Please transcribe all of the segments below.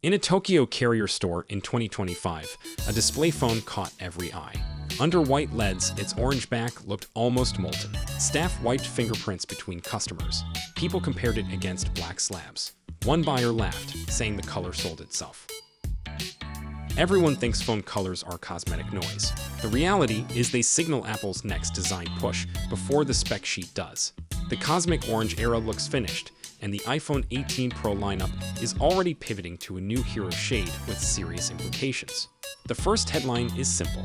In a Tokyo carrier store in 2025, a display phone caught every eye. Under white LEDs, its orange back looked almost molten. Staff wiped fingerprints between customers. People compared it against black slabs. One buyer laughed, saying the color sold itself. Everyone thinks phone colors are cosmetic noise. The reality is they signal Apple's next design push before the spec sheet does. The cosmic orange era looks finished, and the iPhone 18 Pro lineup is already pivoting to a new hero shade with serious implications. The first headline is simple.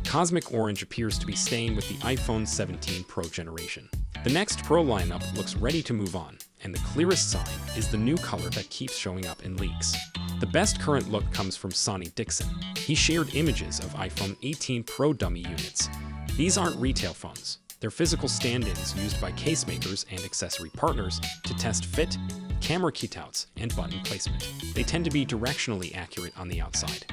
Cosmic orange appears to be staying with the iPhone 17 Pro generation. The next Pro lineup looks ready to move on, and the clearest sign is the new color that keeps showing up in leaks. The best current look comes from Sonny Dixon. He shared images of iPhone 18 Pro dummy units. These aren't retail phones. They're physical stand-ins used by case makers and accessory partners to test fit, camera kitouts, and button placement. They tend to be directionally accurate on the outside.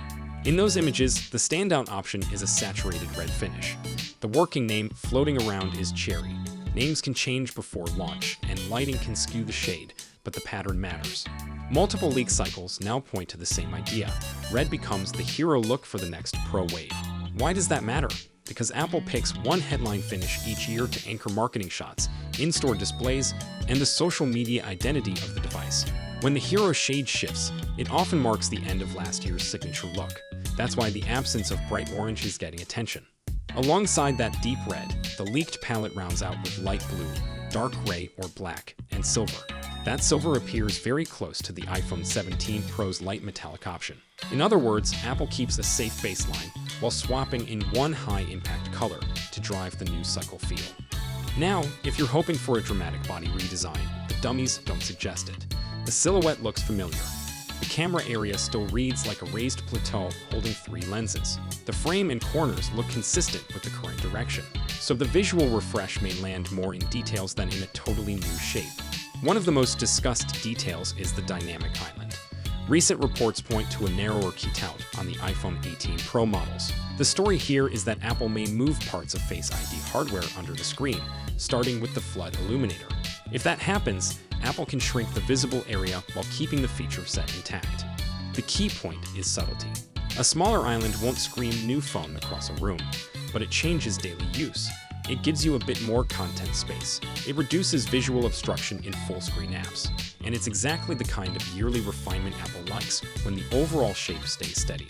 In those images, the standout option is a saturated red finish. The working name floating around is Cherry. Names can change before launch, and lighting can skew the shade, but the pattern matters. Multiple leak cycles now point to the same idea. Red becomes the hero look for the next Pro wave. Why does that matter? Because Apple picks one headline finish each year to anchor marketing shots, in-store displays, and the social media identity of the device. When the hero shade shifts, it often marks the end of last year's signature look. That's why the absence of bright orange is getting attention. Alongside that deep red, the leaked palette rounds out with light blue, dark gray or black, and silver. That silver appears very close to the iPhone 17 Pro's light metallic option. In other words, Apple keeps a safe baseline while swapping in one high-impact color to drive the news cycle feel. Now, if you're hoping for a dramatic body redesign, the dummies don't suggest it. The silhouette looks familiar. The camera area still reads like a raised plateau holding three lenses. The frame and corners look consistent with the current direction, so the visual refresh may land more in details than in a totally new shape. One of the most discussed details is the dynamic island. Recent reports point to a narrower cutout on the iPhone 18 Pro models. The story here is that Apple may move parts of Face ID hardware under the screen, starting with the flood illuminator. If that happens, Apple can shrink the visible area while keeping the feature set intact. The key point is subtlety. A smaller island won't scream new phone across a room, but it changes daily use. It gives you a bit more content space. It reduces visual obstruction in full-screen apps. And it's exactly the kind of yearly refinement Apple likes when the overall shape stays steady.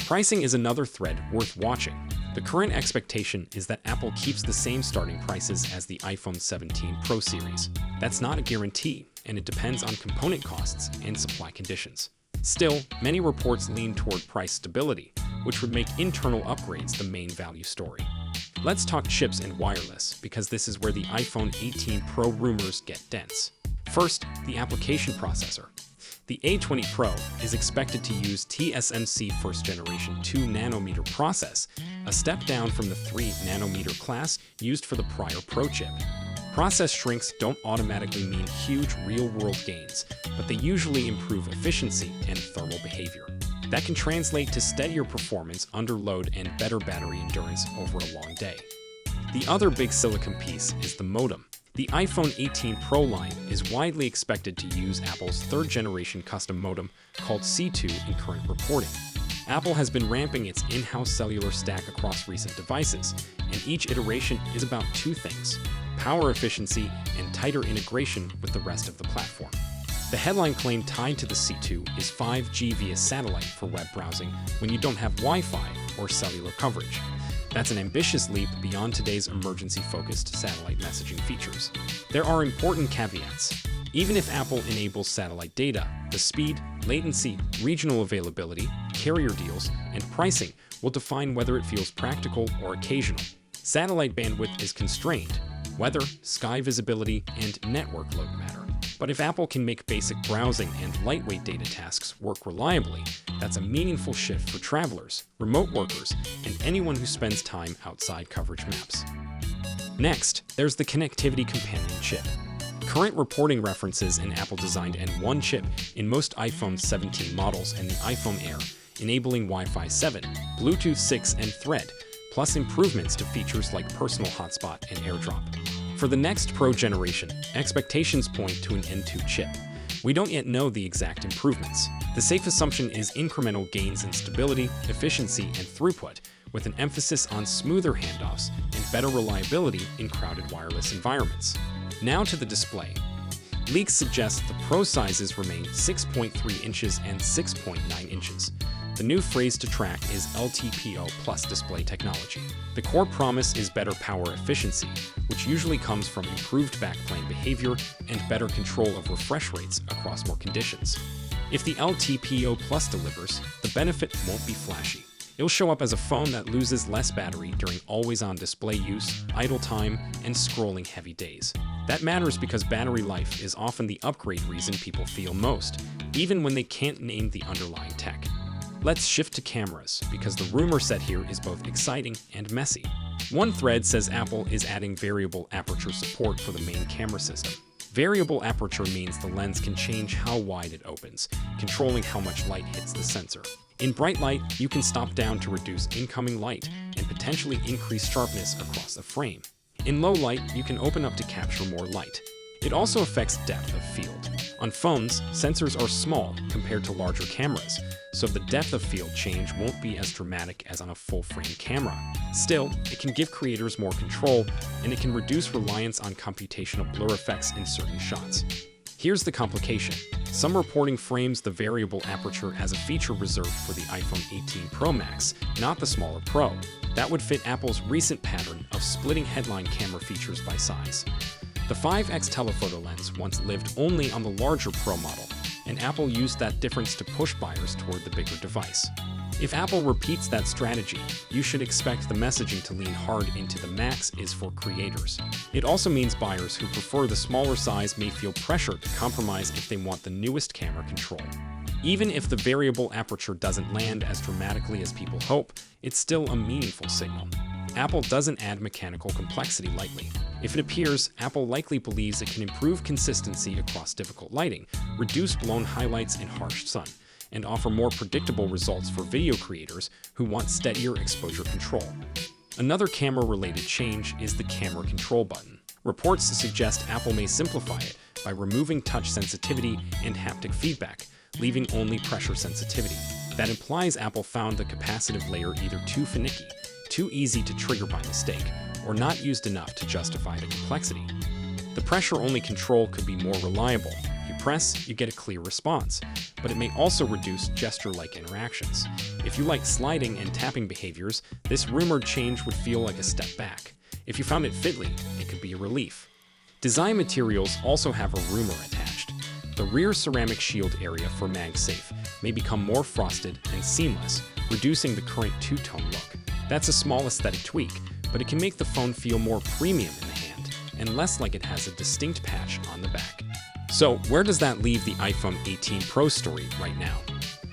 Pricing is another thread worth watching. The current expectation is that Apple keeps the same starting prices as the iPhone 17 Pro series. That's not a guarantee, and it depends on component costs and supply conditions. Still, many reports lean toward price stability, which would make internal upgrades the main value story. Let's talk chips and wireless, because this is where the iPhone 18 Pro rumors get dense. First, the application processor. The A20 Pro is expected to use TSMC first generation 2 nanometer process, a step down from the 3 nanometer class used for the prior Pro chip. Process shrinks don't automatically mean huge real-world gains, but they usually improve efficiency and thermal behavior. That can translate to steadier performance under load and better battery endurance over a long day. The other big silicon piece is the modem. The iPhone 18 Pro line is widely expected to use Apple's third-generation custom modem called C2 in current reporting. Apple has been ramping its in-house cellular stack across recent devices, and each iteration is about two things: power efficiency and tighter integration with the rest of the platform. The headline claim tied to the C2 is 5G via satellite for web browsing when you don't have Wi-Fi or cellular coverage. That's an ambitious leap beyond today's emergency-focused satellite messaging features. There are important caveats. Even if Apple enables satellite data, the speed, latency, regional availability, carrier deals, and pricing will define whether it feels practical or occasional. Satellite bandwidth is constrained. Weather, sky visibility, and network load matter. But if Apple can make basic browsing and lightweight data tasks work reliably, that's a meaningful shift for travelers, remote workers, and anyone who spends time outside coverage maps. Next, there's the connectivity companion chip. Current reporting references an Apple-designed N1 chip in most iPhone 17 models and the iPhone Air, enabling Wi-Fi 7, Bluetooth 6, and Thread, plus improvements to features like personal hotspot and AirDrop. For the next Pro generation, expectations point to an N2 chip. We don't yet know the exact improvements. The safe assumption is incremental gains in stability, efficiency, and throughput, with an emphasis on smoother handoffs and better reliability in crowded wireless environments. Now to the display. Leaks suggest the Pro sizes remain 6.3 inches and 6.9 inches. The new phrase to track is LTPO plus display technology. The core promise is better power efficiency, which usually comes from improved backplane behavior and better control of refresh rates across more conditions. If the LTPO plus delivers, the benefit won't be flashy. It'll show up as a phone that loses less battery during always-on display use, idle time, and scrolling heavy days. That matters because battery life is often the upgrade reason people feel most, even when they can't name the underlying tech. Let's shift to cameras, because the rumor set here is both exciting and messy. One thread says Apple is adding variable aperture support for the main camera system. Variable aperture means the lens can change how wide it opens, controlling how much light hits the sensor. In bright light, you can stop down to reduce incoming light and potentially increase sharpness across the frame. In low light, you can open up to capture more light. It also affects depth of field. On phones, sensors are small compared to larger cameras, so the depth of field change won't be as dramatic as on a full-frame camera. Still, it can give creators more control, and it can reduce reliance on computational blur effects in certain shots. Here's the complication. Some reporting frames the variable aperture as a feature reserved for the iPhone 18 Pro Max, not the smaller Pro. That would fit Apple's recent pattern of splitting headline camera features by size. The 5x telephoto lens once lived only on the larger Pro model, and Apple used that difference to push buyers toward the bigger device. If Apple repeats that strategy, you should expect the messaging to lean hard into the Max is for creators. It also means buyers who prefer the smaller size may feel pressure to compromise if they want the newest camera control. Even if the variable aperture doesn't land as dramatically as people hope, it's still a meaningful signal. Apple doesn't add mechanical complexity lightly. If it appears, Apple likely believes it can improve consistency across difficult lighting, reduce blown highlights in harsh sun, and offer more predictable results for video creators who want steadier exposure control. Another camera-related change is the camera control button. Reports suggest Apple may simplify it by removing touch sensitivity and haptic feedback, leaving only pressure sensitivity. That implies Apple found the capacitive layer either too finicky, too easy to trigger by mistake, or not used enough to justify the complexity. The pressure-only control could be more reliable. You press, you get a clear response, but it may also reduce gesture-like interactions. If you like sliding and tapping behaviors, this rumored change would feel like a step back. If you found it fiddly, it could be a relief. Design materials also have a rumor attached. The rear ceramic shield area for MagSafe may become more frosted and seamless, reducing the current two-tone look. That's a small aesthetic tweak, but it can make the phone feel more premium in the hand, and less like it has a distinct patch on the back. So, where does that leave the iPhone 18 Pro story right now?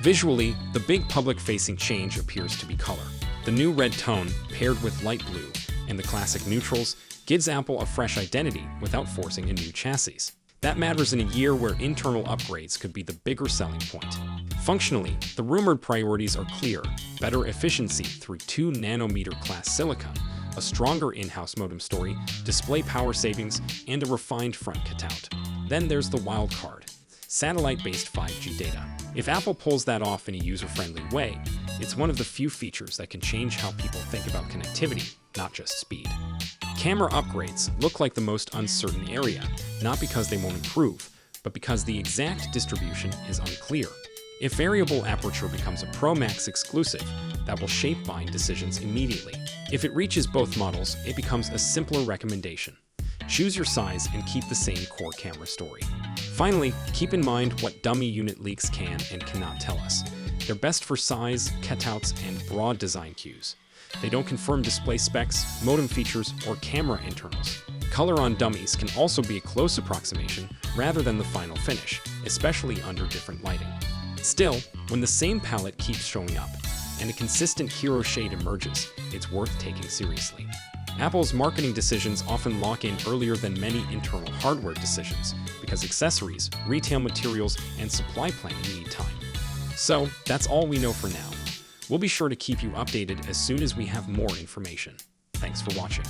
Visually, the big public-facing change appears to be color. The new red tone, paired with light blue, and the classic neutrals, gives Apple a fresh identity without forcing a new chassis. That matters in a year where internal upgrades could be the bigger selling point. Functionally, the rumored priorities are clear: better efficiency through 2nm class silicon, a stronger in-house modem story, display power savings, and a refined front cutout. Then there's the wild card: satellite-based 5G data. If Apple pulls that off in a user-friendly way, it's one of the few features that can change how people think about connectivity, not just speed. Camera upgrades look like the most uncertain area, not because they won't improve, but because the exact distribution is unclear. If variable aperture becomes a Pro Max exclusive, that will shape buying decisions immediately. If it reaches both models, it becomes a simpler recommendation. Choose your size and keep the same core camera story. Finally, keep in mind what dummy unit leaks can and cannot tell us. They're best for size, cutouts, and broad design cues. They don't confirm display specs, modem features, or camera internals. Color on dummies can also be a close approximation rather than the final finish, especially under different lighting. Still, when the same palette keeps showing up, and a consistent hero shade emerges, it's worth taking seriously. Apple's marketing decisions often lock in earlier than many internal hardware decisions, because accessories, retail materials, and supply planning need time. So, that's all we know for now. We'll be sure to keep you updated as soon as we have more information. Thanks for watching.